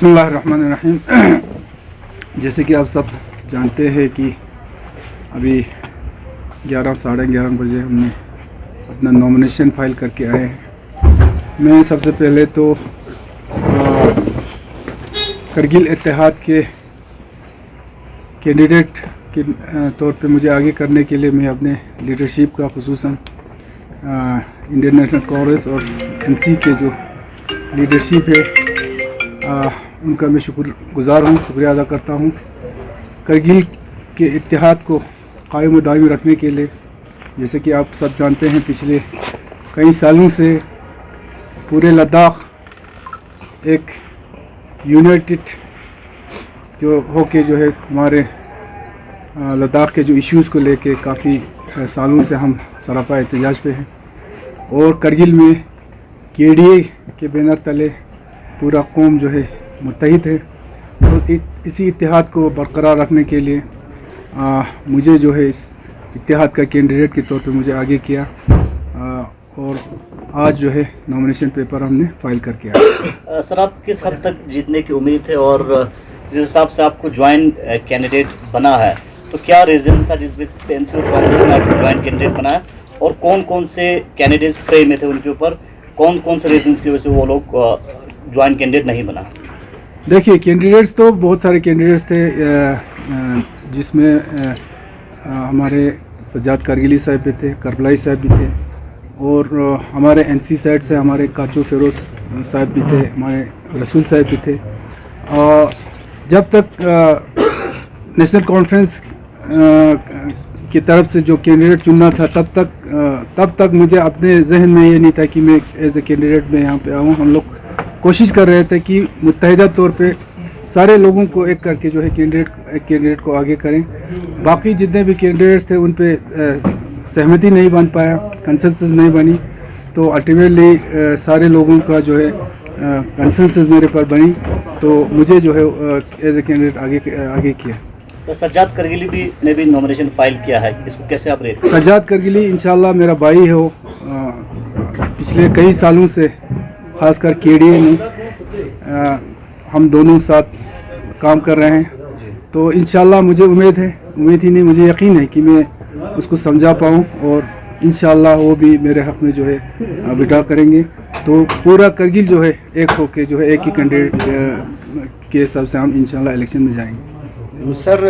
बिस्मिल्लाहिर्रहमानिर्रहीम। जैसे कि आप सब जानते हैं कि अभी 11 साढ़े 11 बजे हमने अपना नॉमिनेशन फाइल करके आए हैं। मैं सबसे पहले तो करगिल इत्तेहाद के कैंडिडेट के तौर पे मुझे आगे करने के लिए मैं अपने लीडरशिप का खुसूसन इंडियन नेशनल कांग्रेस और एनसी के जो लीडरशिप है उनका मैं शुक्रगुज़ार हूँ, शुक्रिया अदा करता हूँ। करगिल के इत्तेहाद को कायम दायम रखने के लिए, जैसे कि आप सब जानते हैं, पिछले कई सालों से पूरे लद्दाख एक यूनाइटेड जो होके जो है हमारे लद्दाख के जो इश्यूज़ को लेके काफ़ी सालों से हम सरापा एहतजाज पे हैं और करगिल में KDA के बैनर तले पूरा कौम जो है मुत्तहिद है। तो इसी इत्तेहाद को बरकरार रखने के लिए मुझे जो है इस इत्तेहाद का कैंडिडेट के तौर पे मुझे आगे किया और आज जो है नॉमिनेशन पेपर हमने फाइल करके आया। सर, आप किस हद तक जीतने की उम्मीद है और जिस हिसाब से आपको ज्वाइंट कैंडिडेट बना है, तो क्या रीजन था जिस बेसिस पे एनसी और कांग्रेस ने आपको ज्वाइंट कैंडिडेट बनाया और कौन कौन से कैंडिडेट्स फ्रेम में थे, उनके ऊपर कौन कौन से रीजन की वजह से वो लोग ज्वाइंट कैंडिडेट नहीं बना? देखिए, कैंडिडेट्स तो बहुत सारे कैंडिडेट्स थे, जिसमें हमारे सज्जाद कारगिली साहब भी थे, करबलाई साहब भी थे और हमारे एनसी साइड से हमारे काचू फेरोज साहब भी थे, हमारे रसूल साहब भी थे। जब तक नेशनल कॉन्फ्रेंस की तरफ से जो कैंडिडेट चुनना था तब तक मुझे अपने जहन में ये नहीं था कि मैं एज ए कैंडिडेट में यहाँ पे आऊँ। हम लोग कोशिश कर रहे थे कि मुत्तहिदा तौर पे सारे लोगों को एक करके जो है कैंडिडेट को आगे करें। बाकी जितने भी कैंडिडेट्स थे उन पे सहमति नहीं बन पाया, कंसेंसस नहीं बनी, तो अल्टीमेटली सारे लोगों का जो है कंसेंसस मेरे पर बनी, तो मुझे जो है एज ए कैंडिडेट आगे किया। तो सज्जाद करगिली ने भी नॉमिनेशन फाइल किया है, इसको कैसे आप रेट? सज्जाद करगिली इंशाल्लाह मेरा भाई है, वो पिछले कई सालों से खासकर KDA में हम दोनों साथ काम कर रहे हैं, तो इंशाल्लाह मुझे उम्मीद ही नहीं, मुझे यकीन है कि मैं उसको समझा पाऊँ और इंशाल्लाह वो भी मेरे हक़ में जो है विड्रॉ करेंगे। तो पूरा करगिल जो है एक होके जो है एक ही कैंडिडेट के हिसाब से हम इंशाल्लाह इलेक्शन में जाएंगे। सर,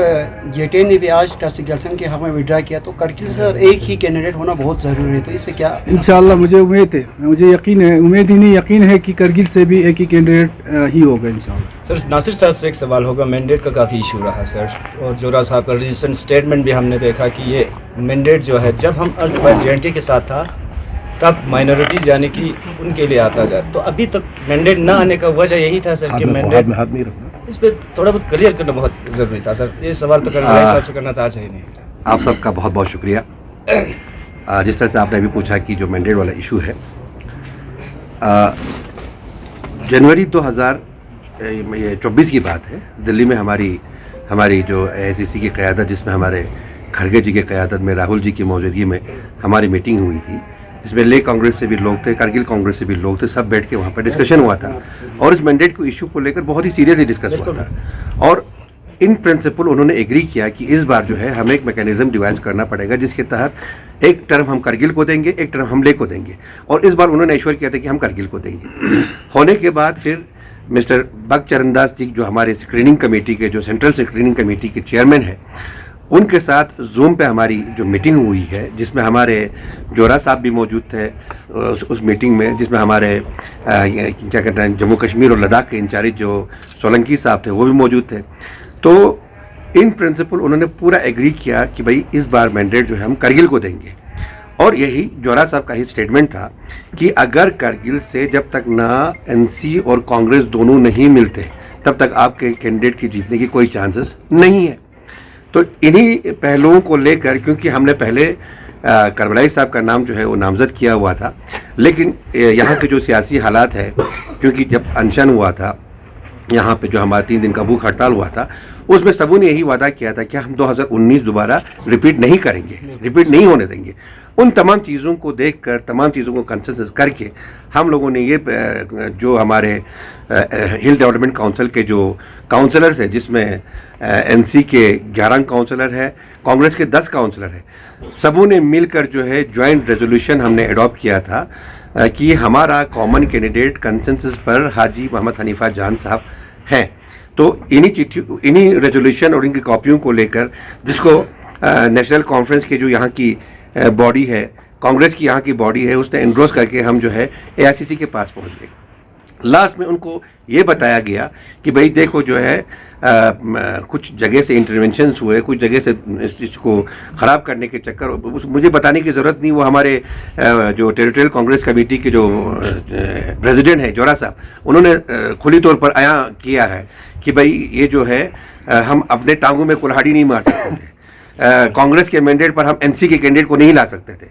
JT ने भी आज टॉसिक जल्सन के हक़ में विड्रा किया, तो करगिल सर एक ही कैंडिडेट होना बहुत ज़रूरी है, तो इस पर क्या? इंशाल्लाह मुझे उम्मीद है, मुझे यकीन है, उम्मीद ही नहीं यकीन है कि करगिल से भी एक ही कैंडिडेट ही होगा इंशाल्लाह। सर, नासिर साहब से एक सवाल होगा। मैंडेट का काफ़ी इशू रहा सर, और जोरा साहब का रिसेंट स्टेटमेंट भी हमने देखा कि ये मैंडेट जो है जब हम JNT के साथ था तब माइनॉरिटीज यानी कि उनके लिए आता जाए, तो अभी तक मैंडेट ना आने का वजह यही था सर कि मैंडेट, इस पर थोड़ा बहुत क्लियर करना बहुत ज़रूरी था सर। ये सवाल तो करना हिसाब से करना था ही नहीं। आप सबका बहुत बहुत शुक्रिया। जिस तरह से आपने अभी पूछा कि जो मैंडेट वाला इशू है, जनवरी 2024 की बात है, दिल्ली में हमारी जो AICC की क़यादत, जिसमें हमारे खरगे जी की क़यादत में राहुल जी की मौजूदगी में हमारी मीटिंग हुई थी, इसमें ले कांग्रेस से भी लोग थे, करगिल कांग्रेस से भी लोग थे, सब बैठ के वहाँ पर डिस्कशन हुआ था और इस मैंडेट को इशू को लेकर बहुत ही सीरियसली डिस्कस हुआ था और इन प्रिंसिपल उन्होंने एग्री किया कि इस बार जो है हमें एक मैकेनिज्म डिवाइस करना पड़ेगा जिसके तहत एक टर्म हम करगिल को देंगे, एक टर्म हम ले को देंगे, और इस बार उन्होंने एश्योर किया था कि हम करगिल को देंगे। होने के बाद फिर मिस्टर बगचरणदास जी, जो हमारे स्क्रीनिंग कमेटी के, जो सेंट्रल स्क्रीनिंग कमेटी के चेयरमैन है, उनके साथ जूम पे हमारी जो मीटिंग हुई है, जिसमें हमारे जोरा साहब भी मौजूद थे उस मीटिंग में, जिसमें हमारे क्या कहते हैं जम्मू कश्मीर और लद्दाख के इंचार्ज जो सोलंकी साहब थे वो भी मौजूद थे। तो इन प्रिंसिपल उन्होंने पूरा एग्री किया कि भाई इस बार मैंडेट जो है हम करगिल को देंगे, और यही जोरा साहब का ही स्टेटमेंट था कि अगर करगिल से जब तक ना NC और कांग्रेस दोनों नहीं मिलते तब तक आपके कैंडिडेट की जीतने की कोई चांसेस नहीं है। तो इन्हीं पहलुओं को लेकर, क्योंकि हमने पहले करबलाई साहब का नाम जो है वो नामजद किया हुआ था, लेकिन यहाँ के जो सियासी हालात है, क्योंकि जब अनशन हुआ था यहाँ पे, जो हमारा 3 दिन का भूख हड़ताल हुआ था, उसमें सबों ने यही वादा किया था कि हम 2019 दोबारा रिपीट नहीं करेंगे, रिपीट नहीं होने देंगे। उन तमाम चीज़ों को देखकर, तमाम चीज़ों को कंसेंसस करके हम लोगों ने ये जो हमारे हिल डेवलपमेंट काउंसिल के जो काउंसलर्स हैं, जिसमें एनसी के 11 काउंसलर है, कांग्रेस के 10 काउंसलर है, सबों ने मिलकर जो है ज्वाइंट रेजोल्यूशन हमने अडॉप्ट किया था कि हमारा कॉमन कैंडिडेट कंसेंसस पर हाजी मोहम्मद हनीफा जान साहब हैं। तो इन्हीं रेजोल्यूशन और इनकी कॉपियों को लेकर, जिसको नेशनल कॉन्फ्रेंस की जो यहाँ की बॉडी है, कांग्रेस की यहाँ की बॉडी है, उसने एंडोर्स करके हम जो है एआईसीसी के पास पहुँच गए। लास्ट में उनको ये बताया गया कि भाई देखो जो है कुछ जगह से इंटरवेंशंस हुए, कुछ जगह से इस चीज़ को ख़राब करने के चक्कर, मुझे बताने की ज़रूरत नहीं, वो हमारे जो टेरिटोरियल कांग्रेस कमेटी के जो प्रेसिडेंट हैं जोरा साहब, उन्होंने खुली तौर पर आया किया है कि भाई ये जो है हम अपने टांगों में कुल्हाड़ी नहीं मार सकते थे, कांग्रेस के मैंडेट पर हम एनसी के कैंडिडेट को नहीं ला सकते थे।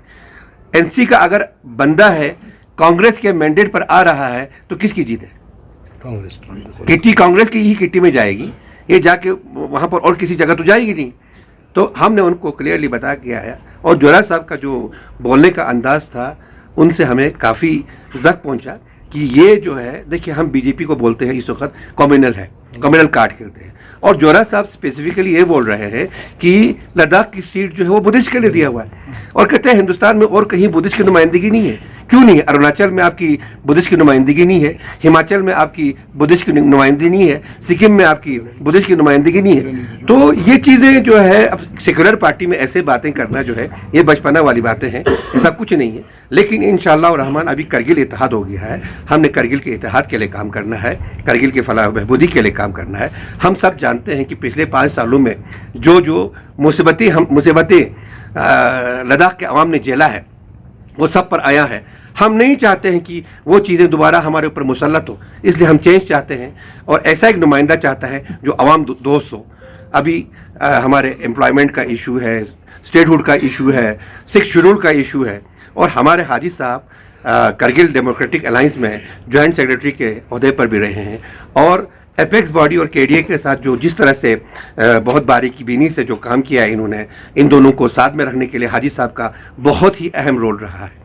एनसी का अगर बंदा है कांग्रेस के मैंडेट पर आ रहा है तो किसकी जीत है? कांग्रेस की। किट्टी कांग्रेस की ही किट्टी में जाएगी, ये जाके वहां पर और किसी जगह तो जाएगी नहीं। तो हमने उनको क्लियरली बता के आया, और जोरा साहब का जो बोलने का अंदाज था, उनसे हमें काफ़ी ज़क पहुंचा कि ये जो है, देखिए हम बीजेपी को बोलते हैं इस वक्त कम्युनल है, कम्युनल कार्ड खेलते हैं, और जोरा साहब स्पेसिफिकली ये बोल रहे हैं कि लद्दाख की सीट जो है वो बुद्धिस्ट के लिए दिया हुआ है, और कहते हैं हिंदुस्तान में और कहीं बुद्धिस्ट की नुमाइंदगी नहीं है। क्यों नहीं है? अरुणाचल में आपकी बुद्धिस्ट की नुमाइंदगी नहीं है, हिमाचल में आपकी बुद्धिस्ट की नुमाइंदगी नहीं है, सिक्किम में आपकी बुद्धिस्ट की नुमाइंदगी नहीं है। तो ये चीज़ें जो है, अब सेक्युलर पार्टी में ऐसे बातें करना जो है ये बचपना वाली बातें हैं, ऐसा कुछ नहीं है। लेकिन इंशाअल्लाह रहमान अभी करगिल इत्तेहाद हो गया है, हमने करगिल के इत्तेहाद के लिए काम करना है, करगिल के फलाह बहबूदी के लिए काम करना है। हम सब जानते हैं कि पिछले 5 सालों में जो मुसीबतें लद्दाख के अवाम ने झेला है वो सब पर आया है। हम नहीं चाहते हैं कि वो चीज़ें दोबारा हमारे ऊपर मुसल्लत हो, इसलिए हम चेंज चाहते हैं, और ऐसा एक नुमाइंदा चाहता है जो अवाम दोस्त हो। अभी हमारे एम्प्लॉयमेंट का इशू है, स्टेटहुड का इशू है, 6 शेड्यूल का इशू है, और हमारे हाजी साहब करगिल डेमोक्रेटिक अलायंस में जॉइंट सेक्रेटरी के अहदे पर भी रहे हैं, और एपेक्स बॉडी और केडीए के साथ जो जिस तरह से बहुत बारीकी बीनी से जो काम किया है इन्होंने, इन दोनों को साथ में रखने के लिए हाजी साहब का बहुत ही अहम रोल रहा है।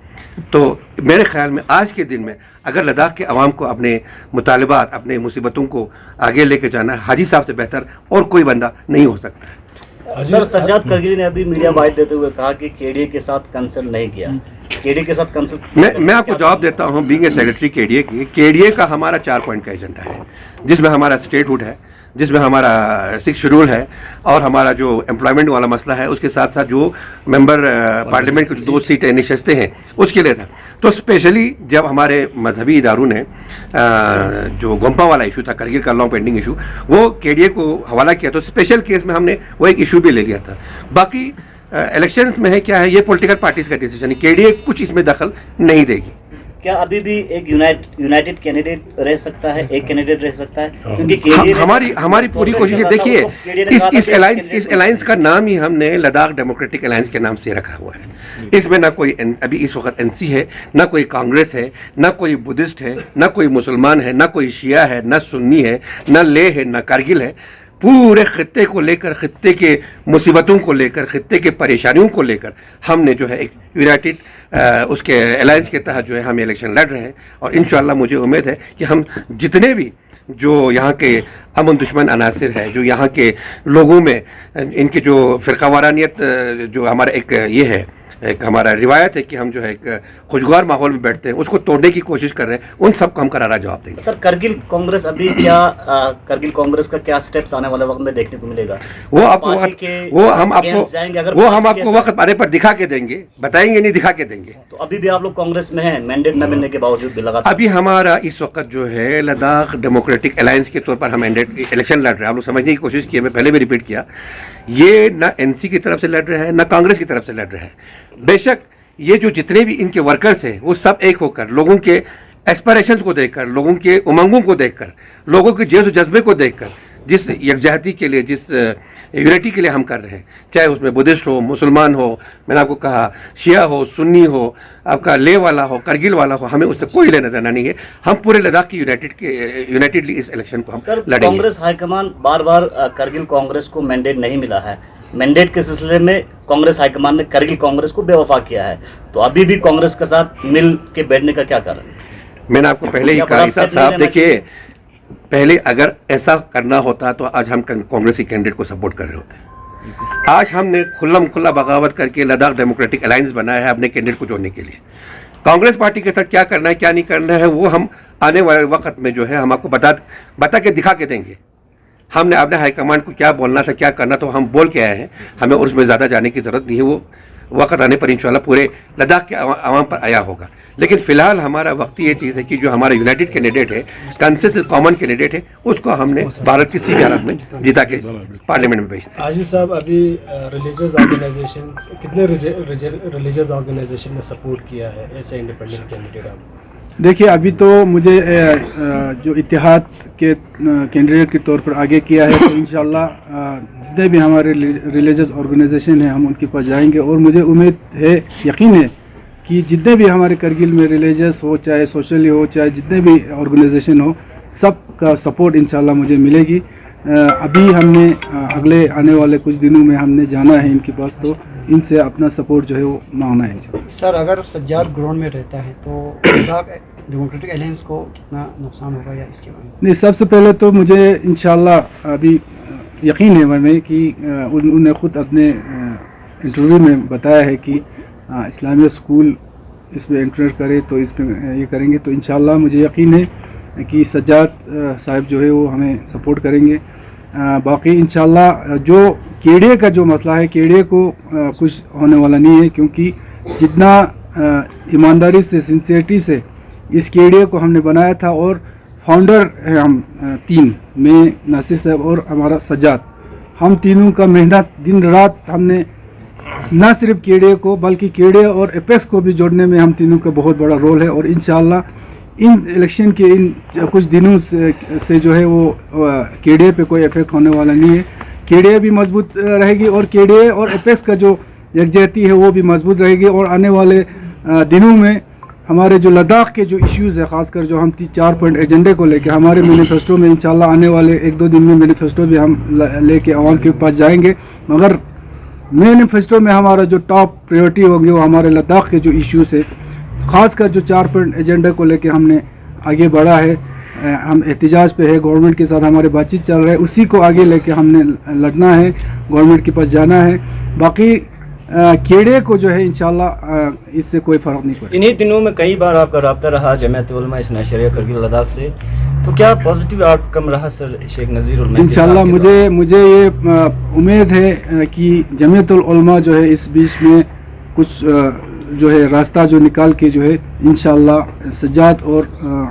तो मेरे ख्याल में आज के दिन में अगर लद्दाख के अवाम को अपने मुतालबात, अपने मुसीबतों को आगे लेके जाना है, हाजी साहब से बेहतर और कोई बंदा नहीं हो सकता है। सर, सज्जाद करगिल ने अभी मीडिया बाइट देते हुए कहा कि केडीए के साथ कंसल्ट नहीं किया। केडीए के साथ कंसल्ट मैं आपको जवाब देता हूँ, बीइंग ए सेक्रेटरी केडीए का हमारा 4 पॉइंट का एजेंडा है, जिसमें हमारा स्टेटहुड है, जिसमें हमारा 6 शेड्यूल है, और हमारा जो एम्प्लॉयमेंट वाला मसला है, उसके साथ साथ जो मेंबर पार्लियामेंट की 2 सीटें निशस्तें हैं उसके लिए था। तो स्पेशली जब हमारे मजहबी इदारों ने जो गोम्पा वाला इशू था, करगिल का लॉन्ग पेंडिंग इशू, वो केडीए को हवाला किया, तो स्पेशल केस में हमने वो एक इशू भी ले लिया था। बाकी इलेक्शंस में है क्या है, ये पॉलिटिकल पार्टीज का डिसीजन है, केडीए कुछ इसमें दखल नहीं देगी। क्या अभी भी एक यूनाइटेड कैंडिडेट रह सकता है, एक कैंडिडेट रह सकता है? क्योंकि हमारी पूरी कोशिश है। देखिए इस अलायंस का नाम ही हमने लद्दाख डेमोक्रेटिक अलायंस के नाम से रखा हुआ है। इसमें ना कोई अभी इस वक्त एनसी है, ना कोई कांग्रेस है, ना कोई बुद्धिस्ट है, ना कोई मुसलमान है, ना कोई शिया है, ना सुन्नी है, ना लेह है, ना कारगिल है। पूरे खित्ते को लेकर, खित्ते के मुसीबतों को लेकर, खित्ते के परेशानियों को लेकर हमने जो है एक यूनाइटेड उसके अलायंस के तहत जो है हम इलेक्शन लड़ रहे हैं, और इंशाअल्लाह मुझे उम्मीद है कि हम जितने भी जो यहाँ के अमन दुश्मन अनासिर है, जो यहाँ के लोगों में इनकी जो फ़िरक़ावारानियत जो हमारा एक ये है, एक हमारा रिवायत है कि हम जो है एक खुशगवार माहौल में बैठते हैं, उसको तोड़ने की कोशिश कर रहे हैं, उन सबको हम करारा जवाब देंगे। सर, करगिल कांग्रेस अभी क्या करगिल कांग्रेस का क्या स्टेप्स आने वाले वक्त में देखने को मिलेगा? वो हम आपको वक्त आने पर दिखा के देंगे, बताएंगे नहीं, दिखा के देंगे। तो अभी भी आप लोग कांग्रेस में हैं, मैंडेट न मिलने के बावजूद भी लगातार? अभी हमारा इस वक्त जो है लद्दाख डेमोक्रेटिक अलायंस के तौर पर हम इलेक्शन लड़ रहे हैं। आप लोग समझने की कोशिश की, मैं पहले भी रिपीट किया, ये ना एनसी की तरफ से लड़ रहे हैं, ना कांग्रेस की तरफ से लड़ रहे हैं। बेशक ये जो जितने भी इनके वर्कर्स हैं वो सब एक होकर, लोगों के एस्पिरेशंस को देखकर, लोगों के उमंगों को देखकर, लोगों के जोश जज्बे को देखकर, जिस यकजहती के लिए, जिस यूनिटी के लिए हम कर रहे हैं, चाहे उसमें बुद्धिस्ट हो, मुसलमान हो, मैंने आपको कहा शिया हो, सुन्नी हो, आपका ले वाला हो, करगिल वाला हो, हमें उससे कोई लेना देना नहीं है। हम पूरे लद्दाख की यूनाइटेडली इस इलेक्शन को हम लड़ेंगे। कांग्रेस हाईकमान बार बार करगिल कांग्रेस को मैंडेट नहीं मिला है, मैंडेट के सिलसिले में कांग्रेस हाईकमान ने करगिल कांग्रेस को बेवफा किया है, तो अभी भी कांग्रेस के साथ मिल के बैठने का क्या कारण है? मैंने आपको पहले ही कहा साहब, देखिए पहले अगर ऐसा करना होता तो आज हम कांग्रेस के कैंडिडेट को सपोर्ट कर रहे होते। आज हमने खुल्लम खुल्ला बगावत करके लद्दाख डेमोक्रेटिक अलायंस बनाया है अपने कैंडिडेट को जोड़ने के लिए। कांग्रेस पार्टी के साथ क्या करना है क्या नहीं करना है वो हम आने वाले वक्त में जो है हम आपको बता के दिखा के देंगे। हमने अपने हाईकमांड को क्या बोलना था क्या करना तो हम बोल के आए हैं, हमें उसमें ज़्यादा जाने की ज़रूरत नहीं है। वो वक्त आने पर इंशाल्लाह पूरे लद्दाख के आवाम पर आया होगा। लेकिन फिलहाल हमारा वक्त ये चीज़ है कि जो हमारा यूनाइटेड कैंडिडेट है, कंसिस्टेंट कॉमन कैंडिडेट है, उसको हमने भारत की सीधी हालत में जीता के पार्लियामेंट में भेजते हैं। आजी साहब, अभी रिलीजियस ऑर्गेनाइजेशन कितने रिलीजियस ऑर्गेनाइजेशन ने सपोर्ट किया है ऐसे इंडिपेंडेंट कैंडिडेट आप? देखिए अभी तो मुझे जो इत्तेहाद के कैंडिडेट के तौर पर आगे किया है, तो इंशाल्लाह जितने भी हमारे रिलीजियस ऑर्गेनाइजेशन हैं हम उनके पास जाएंगे और मुझे उम्मीद है, यकीन है कि जितने भी हमारे करगिल में रिलीजियस हो चाहे सोशली हो चाहे जितने भी ऑर्गेनाइजेशन हो सब का सपोर्ट इंशाल्लाह मुझे मिलेगी। अभी हमने अगले आने वाले कुछ दिनों में हमने जाना है इनके पास, तो इनसे अपना सपोर्ट जो है वो मांगना है। सर, अगर सज्जाद ग्राउंड में रहता है तो लद्दाख डेमोक्रेटिक अलायंस को कितना नुकसान होगा या इसके बारे में? नहीं, सबसे पहले तो मुझे इंशाल्लाह अभी यकीन है मैं कि उन्होंने खुद अपने इंटरव्यू में बताया है कि इस्लामिया स्कूल इसमें इंटर करे तो इसमें ये करेंगे, तो इंशाल्लाह मुझे यकीन है कि सज्जाद साहब जो है वो हमें सपोर्ट करेंगे। बाकी इंशाल्लाह जो केडीए का जो मसला है, केडीए को कुछ होने वाला नहीं है, क्योंकि जितना ईमानदारी से सिंसियरिटी से इस केडीए को हमने बनाया था और फाउंडर है हम तीन, मैं, नासिर साहब और हमारा सज्जाद, हम तीनों का मेहनत दिन रात हमने न सिर्फ केडीए को बल्कि केडीए और एपेक्स को भी जोड़ने में हम तीनों का बहुत बड़ा रोल है। और इंशाल्लाह इन इलेक्शन के इन कुछ दिनों से जो है वो केडीए पे कोई इफेक्ट होने वाला नहीं है। केडीए भी मजबूत रहेगी और केडीए और एपेक्स का जो यकजहती है वो भी मजबूत रहेगी। और आने वाले दिनों में हमारे जो लद्दाख के जो इश्यूज़ है, ख़ासकर जो हम 4 पॉइंट एजेंडे को लेके हमारे मैनिफेस्टो में इंशाल्लाह आने वाले 1-2 दिन में मैनिफेस्टो भी हम लेके आवाम के पास जाएंगे। मगर मैनिफेस्टो में हमारा जो टॉप प्रायोरिटी होगी वो हमारे लद्दाख के जो इश्यूज़ है, ख़ासकर जो 4 पॉइंट एजेंडे को लेके हमने आगे बढ़ा है, हम एहतिजाज पे है, गवर्नमेंट के साथ हमारे बातचीत चल रहा है, उसी को आगे लेके हमने लड़ना है, गवर्नमेंट के पास जाना है। बाकी केडीए को जो है इंशाल्लाह इससे कोई फ़र्क नहीं पड़ेगा। इन्हीं दिनों में कई बार आपका रब्ता रहा जमात उलमा इस्ना शरिया करगिल लद्दाख से, तो क्या पॉजिटिव आउटकम रहा सर शेख नज़ीर उल? इंशाल्लाह मुझे ये उम्मीद है कि जमात उलमा जो है इस बीच में कुछ जो है रास्ता जो निकाल के जो है इंशाल्लाह सज्जाद और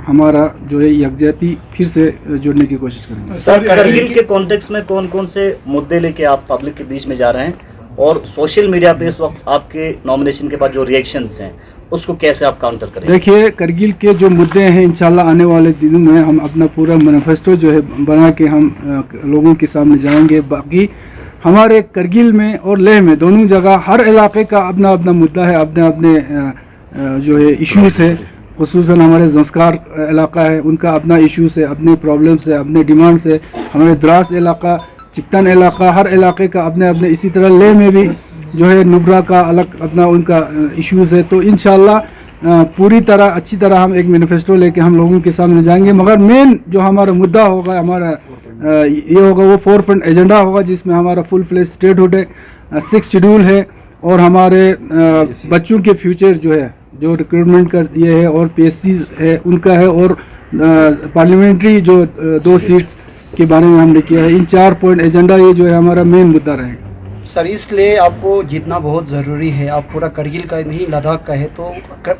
हमारा जो है यकजहती फिर से जुड़ने की कोशिश करेंगे। सर, करगिल के कॉन्टेक्स्ट में कौन कौन से मुद्दे लेके आप पब्लिक के बीच में जा रहे हैं और सोशल मीडिया पे इस वक्त आपके नॉमिनेशन के बाद जो रिएक्शंस हैं उसको कैसे आप काउंटर करेंगे? देखिए, करगिल के जो मुद्दे हैं इंशाल्लाह आने वाले दिनों में हम अपना पूरा मैनिफेस्टो जो है बना के हम लोगों के सामने जाएंगे। बाकी हमारे करगिल में और लेह में दोनों जगह हर इलाके का अपना अपना मुद्दा है, अपने अपने जो है इश्यूज़ है। खुसूसन हमारे जंस्कार इलाका है, उनका अपना इश्यूज़ है, अपने प्रॉब्लम्स है, अपने डिमांड्स है। हमारे द्रास इलाका, चिकटन इलाका, हर इलाके का अपने अपने, इसी तरह लेह में भी जो है नुब्रा का अलग अपना उनका इश्यूज़ है। तो इंशाल्लाह पूरी तरह अच्छी तरह हम एक मैनिफेस्टो लेके हम लोगों के सामने जाएंगे। मगर मेन जो हमारा मुद्दा होगा, हमारा ये होगा वो 4 पॉइंट एजेंडा होगा, जिसमें हमारा फुल फ्लेज स्टेटहुड है, 6 शेड्यूल है और हमारे बच्चों के फ्यूचर जो है, जो रिक्रूटमेंट का ये है और PSCs है उनका है, और पार्लियामेंट्री जो 2 सीट्स के बारे में हमने किया है। इन 4 पॉइंट एजेंडा ये जो है हमारा मेन मुद्दा रहेगा। सर, इसलिए आपको जीतना बहुत ज़रूरी है। आप पूरा करगिल का नहीं लद्दाख का है, तो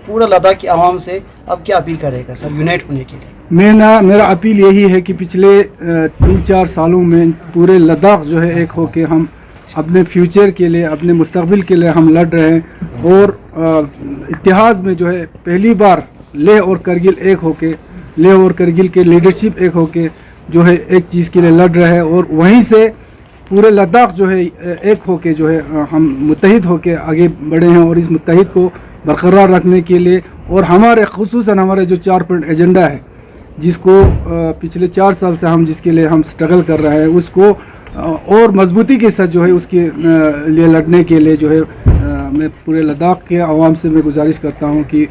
पूरा लद्दाख की आवाम से आप क्या अपील करेगा सर यूनाइट होने के लिए? मेरा अपील यही है कि पिछले 3-4 सालों में पूरे लद्दाख जो है एक होके हम अपने फ्यूचर के लिए, अपने मुस्तकबिल के लिए हम लड़ रहे हैं। और इतिहास में जो है पहली बार लेह और करगिल एक होके, लेह और करगिल के लीडरशिप एक होके जो है एक चीज़ के लिए लड़ रहे हैं। और वहीं से पूरे लद्दाख जो है एक होके जो है हम मुत्तहिद होके आगे बढ़े हैं। और इस मुत्तहिद को बरकरार रखने के लिए और हमारे खुसूसन हमारे जो 4 पॉइंट एजेंडा है, जिसको पिछले 4 साल से हम जिसके लिए हम स्ट्रगल कर रहे हैं, उसको और मजबूती के साथ जो है उसके लिए लड़ने के लिए जो है मैं पूरे लद्दाख के आवाम से मैं गुजारिश करता हूँ कि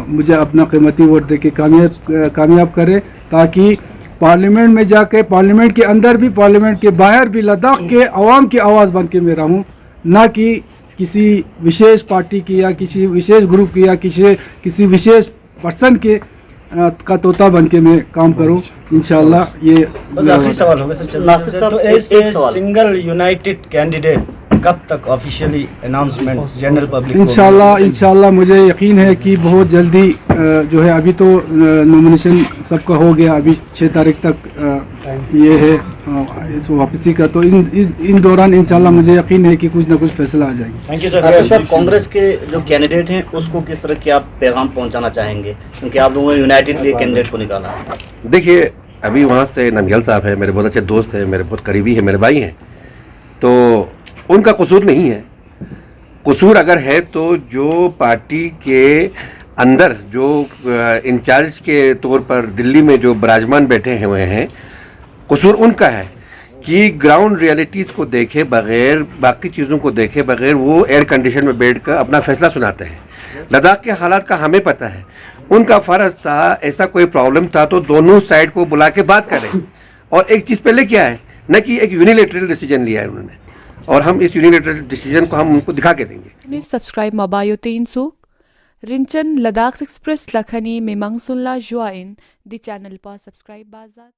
मुझे अपना कीमती वोट दे के कामयाब करे, ताकि पार्लियामेंट में जाके, पार्लियामेंट के अंदर भी, पार्लियामेंट के बाहर भी लद्दाख के आवाम की आवाज़ बन के मैं रहूँ, ना कि किसी विशेष पार्टी की या किसी विशेष ग्रुप की या किसी विशेष पर्सन के का तोता बन के मैं काम करूं। इंशाल्लाह ये बस आखिरी सवाल होगा सर। नासिर साहब, तो एक सवाल। सिंगल यूनाइटेड कैंडिडेट कब तक ऑफिशियली अनाउंसमेंट जनरल पब्लिक? इंशाल्लाह मुझे यकीन है कि बहुत जल्दी जो है, अभी तो नॉमिनेशन सबका हो गया, अभी 6 तारीख तक ये है इस वापसी का, तो इन दौरान इंशाल्लाह मुझे यकीन है कि कुछ ना कुछ फैसला आ जाएगा। Thank you Nasir sir. साहब, कांग्रेस के जो कैंडिडेट हैं उसको किस तरह की आप पैगाम पहुंचाना चाहेंगे, क्योंकि आप लोगों ने यूनाइटेडली कैंडिडेट को निकाला? देखिए, अभी वहाँ से नंगल साहब है, मेरे बहुत अच्छे दोस्त हैं, मेरे बहुत करीबी है, मेरे भाई हैं, तो उनका कसूर नहीं है। कसूर अगर है तो जो पार्टी के अंदर जो इंचार्ज के तौर पर दिल्ली में जो विराजमान बैठे हुए हैं, कसूर उनका है कि ग्राउंड रियलिटीज़ को देखे बगैर, बाकी चीज़ों को देखे बगैर वो एयर कंडीशन में बैठकर अपना फैसला सुनाते हैं। लद्दाख के हालात का हमें पता है, उनका फ़र्ज था, ऐसा कोई प्रॉब्लम था तो दोनों साइड को बुला के बात करें, और एक चीज़ पहले क्या है, न कि एक यूनिलैटरल डिसीजन लिया है उन्होंने, और हम इस यूनिलैटरल डिसीजन को हम उनको दिखा के देंगे। Subscribe Mabayo Teinsuk, Rinchen Ladakh Express Lakhani Memang Sunla Join, the channel pa subscribe bazat.